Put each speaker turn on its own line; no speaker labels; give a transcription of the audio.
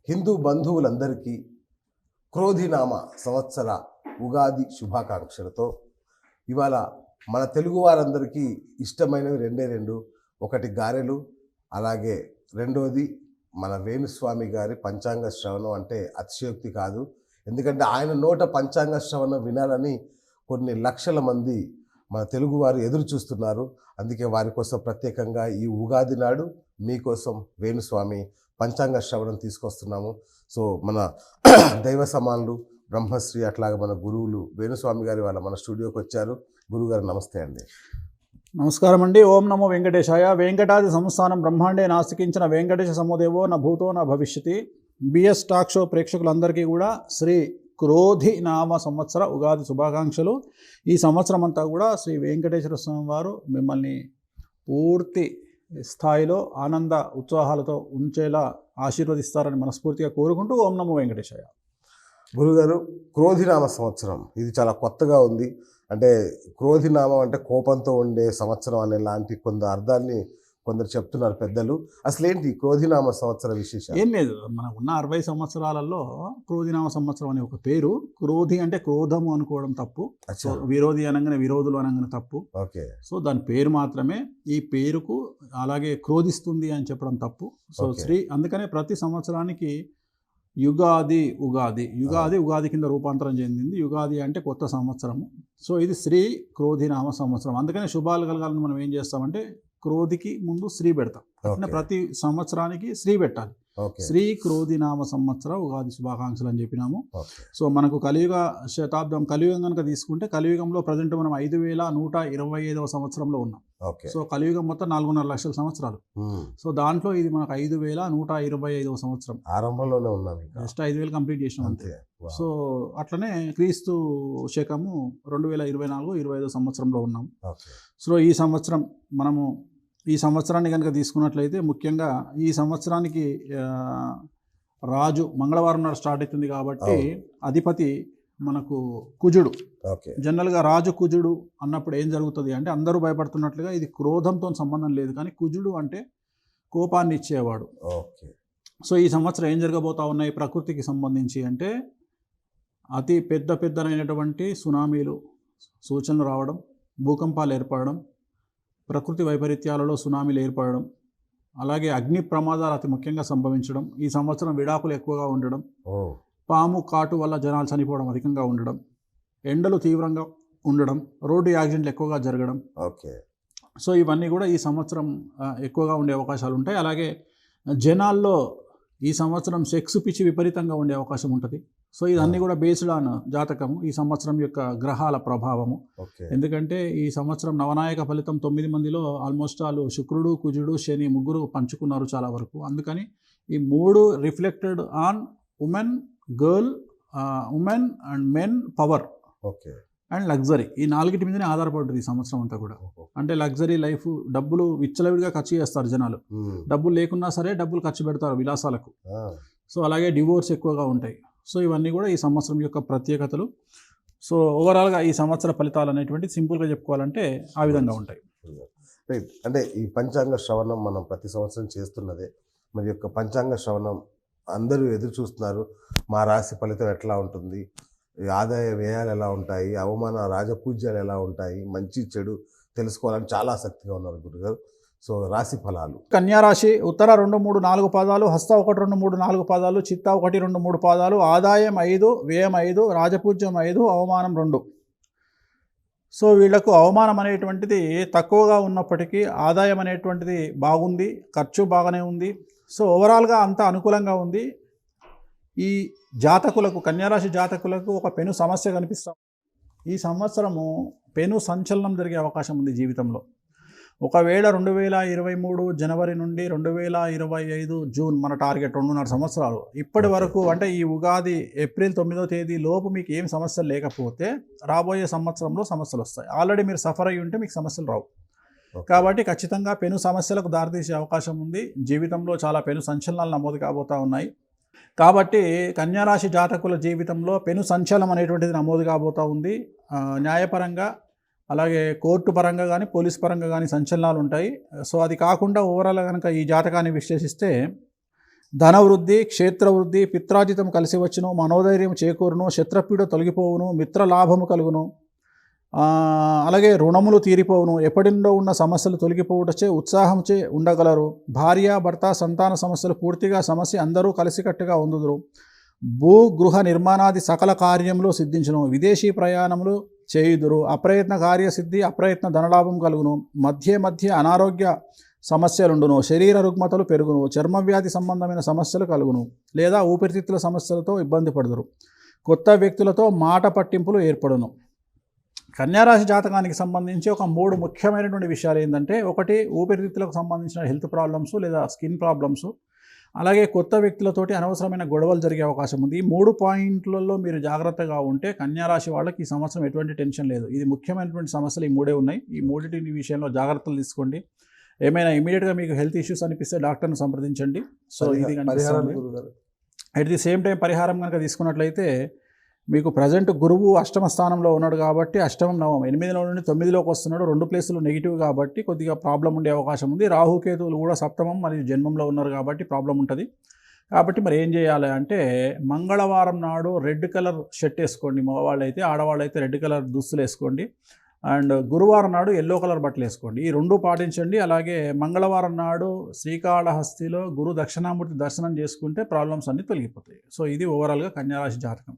హిందూ బంధువులందరికీ క్రోధినామ సంవత్సర ఉగాది శుభాకాంక్షలతో ఇవాళ మన తెలుగు వారందరికీ ఇష్టమైనవి రెండు. ఒకటి గారెలు, అలాగే రెండోది మన వేణుస్వామి గారి పంచాంగ శ్రవణం. అంటే అతిశయోక్తి కాదు, ఎందుకంటే ఆయన నోట పంచాంగ శ్రవణం వినాలని కొన్ని లక్షల మంది మన తెలుగువారు ఎదురు చూస్తున్నారు. అందుకే వారి కోసం ప్రత్యేకంగా ఈ ఉగాది నాడు మీకోసం వేణుస్వామి పంచాంగ శ్రవణం తీసుకొస్తున్నాము. సో మన దైవ సమానులు బ్రహ్మశ్రీ అట్లాగే మన గురువులు వేణుస్వామి గారి వాళ్ళ మన స్టూడియోకి వచ్చారు. గురుగారు నమస్తే అండి.
నమస్కారం అండి. ఓం నమో వెంకటేశాయ. వెంకటాది సంస్థానం బ్రహ్మాండే నాస్తికించిన వెంకటేశ సముదేవో నా భూతో నా భవిష్యతి. బిఎస్ టాక్ షో ప్రేక్షకులందరికీ కూడా శ్రీ క్రోధి నామ సంవత్సర ఉగాది శుభాకాంక్షలు. ఈ సంవత్సరం అంతా కూడా శ్రీ వెంకటేశ్వర స్వామి వారు మిమ్మల్ని పూర్తి స్థాయిలో ఆనంద ఉత్సాహాలతో ఉంచేలా ఆశీర్వదిస్తారని మనస్ఫూర్తిగా కోరుకుంటూ ఓం నమో వెంకటేశాయ.
గురుగారు, క్రోధినామ సంవత్సరం ఇది చాలా కొత్తగా ఉంది. అంటే క్రోధినామం అంటే కోపంతో ఉండే సంవత్సరం అనే లాంటి కొంత అర్థాన్ని కొందరు చెప్తున్నారు పెద్దలు. అసలు ఏంటి క్రోధినామ సంవత్సర విశేషం?
ఏం లేదు, మనకు ఉన్న 60 సంవత్సరాలలో క్రోధినామ సంవత్సరం అనే ఒక పేరు. క్రోధి అంటే క్రోధము అనుకోవడం తప్పు, విరోధి అనగానే విరోధులు అనగానే తప్పు.
ఓకే,
సో దాని పేరు మాత్రమే. ఈ పేరుకు అలాగే క్రోధిస్తుంది అని చెప్పడం తప్పు. సో అందుకనే ప్రతి సంవత్సరానికి యుగాది ఉగాది కింద రూపాంతరం చెందింది. యుగాది అంటే కొత్త సంవత్సరము. సో ఇది శ్రీ క్రోధినామ సంవత్సరం. అందుకనే శుభాలు కలగాలని మనం ఏం చేస్తామంటే క్రోధికి ముందు శ్రీ పెడతాం. అంటే ప్రతి సంవత్సరానికి శ్రీ పెట్టాలి. శ్రీ క్రోధినామ సంవత్సర ఉగాది శుభాకాంక్షలు అని చెప్పినాము. సో మనకు కలియుగ శతాబ్దం, కలియుగం కనుక తీసుకుంటే కలియుగంలో ప్రజెంట్ మనం 5125వ సంవత్సరంలో ఉన్నాం. సో కలియుగం మొత్తం 4.5 లక్షల సంవత్సరాలు. సో దాంట్లో ఇది మనకు 5125వ సంవత్సరం.
ఆరంభంలోనే ఉన్నాం,
జస్ట్ 5000 కంప్లీట్ చేసినాం అంతే. సో అట్లనే క్రీస్తు శకము 2024-25వ సంవత్సరంలో ఉన్నాం. సో ఈ సంవత్సరం మనము ఈ సంవత్సరాన్ని కనుక తీసుకున్నట్లయితే ముఖ్యంగా ఈ సంవత్సరానికి రాజు మంగళవారం నాడు స్టార్ట్ అవుతుంది కాబట్టి అధిపతి మనకు కుజుడు. జనరల్గా రాజు కుజుడు అన్నప్పుడు ఏం జరుగుతుంది అంటే అందరూ భయపడుతున్నట్లుగా ఇది క్రోధంతో సంబంధం లేదు, కానీ కుజుడు అంటే కోపాన్ని ఇచ్చేవాడు. సో ఈ సంవత్సరం ఏం జరగబోతా ఉన్నాయి ప్రకృతికి సంబంధించి అంటే అతి పెద్దనైనటువంటి సునామీలు సూచనలు రావడం, భూకంపాలు ఏర్పడడం, ప్రకృతి వైపరీత్యాలలో సునామీలు ఏర్పడడం, అలాగే అగ్ని ప్రమాదాలు అతి ముఖ్యంగా సంభవించడం, ఈ సంవత్సరం విడాకులు ఎక్కువగా ఉండడం, పాము కాటు వల్ల జనాలు చనిపోవడం అధికంగా ఉండడం, ఎండలు తీవ్రంగా ఉండడం, రోడ్డు యాక్సిడెంట్లు ఎక్కువగా జరగడం. సో ఇవన్నీ కూడా ఈ సంవత్సరం ఎక్కువగా ఉండే అవకాశాలు ఉంటాయి. అలాగే జనాల్లో ఈ సంవత్సరం సెక్స్ పిచ్చి విపరీతంగా ఉండే అవకాశం ఉంటుంది. సో ఇదన్నీ కూడా బేస్డ్ ఆన్ జాతకము, ఈ సంవత్సరం యొక్క గ్రహాల ప్రభావము. ఎందుకంటే ఈ సంవత్సరం నవనాయక ఫలితం 9 మందిలో ఆల్మోస్ట్ ఆల్ శుక్రుడు, కుజుడు, శని ముగ్గురు పంచుకున్నారు చాలా వరకు. అందుకని ఈ 3 reflected on women and men power and luxury. ఈ 4 మీదనే ఆధారపడుతుంది ఈ సంవత్సరం అంతా కూడా. అంటే లగ్జరీ లైఫ్, డబ్బులు విచ్చలవిడిగా ఖర్చు చేస్తారు జనాలు. డబ్బులు లేకున్నా సరే డబ్బులు ఖర్చు పెడతారు విలాసాలకు. సో అలాగే డివోర్స్ ఎక్కువగా ఉంటాయి. సో ఇవన్నీ కూడా ఈ సంవత్సరం యొక్క ప్రత్యేకతలు. సో ఓవరాల్గా ఈ సంవత్సర ఫలితాలు అనేటువంటి సింపుల్గా చెప్పుకోవాలంటే ఆ విధంగా ఉంటాయి.
అంటే ఈ పంచాంగ శ్రవణం మనం ప్రతి సంవత్సరం చేస్తున్నదే. మరి యొక్క పంచాంగ శ్రవణం అందరూ ఎదురు చూస్తున్నారు. మా రాశి ఫలితం ఎట్లా ఉంటుంది, ఆదాయ వ్యయాలు ఎలా ఉంటాయి, అవమాన రాజపూజ్యాలు ఎలా ఉంటాయి, మంచి చెడు తెలుసుకోవాలని చాలా ఆసక్తిగా ఉన్నారు గురుగారు. సో రాశి ఫలాలు:
కన్యారాశి ఉత్తర 2, 3, 4 పాదాలు, హస్త 1, 2, 3, 4 పాదాలు, చిత్త 1, 2, 3 పాదాలు, ఆదాయం 5, వ్యయం 5, రాజపూజ్యం 5, అవమానం 2. సో వీళ్లకు అవమానం అనేటువంటిది తక్కువగా ఉన్నప్పటికీ ఆదాయం అనేటువంటిది బాగుంది, ఖర్చు బాగానే ఉంది. సో ఓవరాల్గా అంతా అనుకూలంగా ఉంది. ఈ జాతకులకు, కన్యారాశి జాతకులకు ఒక పెను సమస్య కనిపిస్తాం. ఈ సంవత్సరము పెను సంచలనం జరిగే అవకాశం ఉంది జీవితంలో. ఒకవేళ 2023 జనవరి నుండి 2025 జూన్ మన టార్గెట్ 2.5 సంవత్సరాలు ఇప్పటి వరకు, అంటే ఈ ఉగాది ఏప్రిల్ 9వ తేదీ లోపు మీకు ఏం సమస్యలు లేకపోతే రాబోయే సంవత్సరంలో సమస్యలు వస్తాయి. ఆల్రెడీ మీరు సఫర్ అయ్యి ఉంటే మీకు సమస్యలు రావు. కాబట్టి ఖచ్చితంగా పెను సమస్యలకు దారితీసే అవకాశం ఉంది. జీవితంలో చాలా పెను సంచలనాలు నమోదు కాబోతూ ఉన్నాయి. కాబట్టి కన్యారాశి జాతకుల జీవితంలో పెను సంచలనం అనేటువంటిది నమోదు కాబోతూ ఉంది. న్యాయపరంగా, అలాగే కోర్టు పరంగా కానీ పోలీస్ పరంగా కానీ సంచలనాలు ఉంటాయి. సో అది కాకుండా ఓవరాల్ కనుక ఈ జాతకాన్ని విశ్లేషిస్తే ధనవృద్ధి, క్షేత్రవృద్ధి, పిత్రాజితం కలిసి వచ్చును, మనోధైర్యం చేకూరును, శత్రుపీడ తొలగిపోవును, మిత్రలాభము కలుగును, అలాగే రుణములు తీరిపోవును, ఎప్పటి నుండో ఉన్న సమస్యలు తొలగిపోవుటచే ఉత్సాహంచే ఉండగలరు. భార్య భర్త సంతాన సమస్యలు పూర్తిగా సమస్య అందరూ కలిసికట్టుగా ఉందుదురు. భూ గృహ నిర్మాణాది సకల కార్యములు సిద్ధించును. విదేశీ ప్రయాణములు చేయుదురు. అప్రయత్న కార్యసిద్ధి, అప్రయత్న ధనలాభం కలుగును. మధ్య మధ్య అనారోగ్య సమస్యలుండును. శరీర రుగ్మతలు పెరుగును. చర్మవ్యాధి సంబంధమైన సమస్యలు కలుగును, లేదా ఊపిరితిత్తుల సమస్యలతో ఇబ్బంది పడుదురు. కొత్త వ్యక్తులతో మాట పట్టింపులు ఏర్పడును. కన్యారాశి జాతకానికి సంబంధించి ఒక 3 ముఖ్యమైనటువంటి విషయాలు ఏంటంటే, ఒకటి ఊపిరితిత్తులకు సంబంధించిన హెల్త్ ప్రాబ్లమ్స్ లేదా స్కిన్ ప్రాబ్లమ్స్, అలాగే కొత్త వ్యక్తులతోటి అనవసరమైన గొడవలు జరిగే అవకాశం ఉంది. ఈ 3 పాయింట్లలో మీరు జాగ్రత్తగా ఉంటే కన్యారాశి వాళ్ళకి ఈ సంవత్సరం ఎటువంటి టెన్షన్ లేదు. ఇది ముఖ్యమైనటువంటి సమస్యలు ఈ 3 ఉన్నాయి. ఈ 3 విషయంలో జాగ్రత్తలు తీసుకోండి. ఏమైనా ఇమీడియట్గా మీకు హెల్త్ ఇష్యూస్ అనిపిస్తే డాక్టర్ని సంప్రదించండి. సో ఇది అట్ ది సేమ్ టైం పరిహారం కనుక తీసుకున్నట్లయితే, మీకు ప్రజెంట్ గురువు అష్టమ స్థానంలో ఉన్నాడు కాబట్టి, అష్టమం నవమం 8లో నుండి 9లోకి వస్తున్నాడు. 2 ప్లేసులు నెగిటివ్ కాబట్టి కొద్దిగా ప్రాబ్లం ఉండే అవకాశం ఉంది. రాహుకేతువులు కూడా సప్తమం మరియు జన్మంలో ఉన్నారు కాబట్టి ప్రాబ్లం ఉంటుంది. కాబట్టి మరి ఏం చేయాలి అంటే, మంగళవారం నాడు రెడ్ కలర్ షర్ట్ వేసుకోండి మగవాళ్ళు అయితే, ఆడవాళ్ళు అయితే రెడ్ కలర్ దుస్తులు వేసుకోండి. అండ్ గురువారం నాడు ఎల్లో కలర్ బట్టలు వేసుకోండి. ఈ 2 పాటించండి. అలాగే మంగళవారం నాడు శ్రీకాళహస్తిలో గురు దక్షిణామూర్తి దర్శనం చేసుకుంటే ప్రాబ్లమ్స్ అన్నీ తొలగిపోతాయి. సో ఇది ఓవరాల్గా కన్యారాశి జాతకం.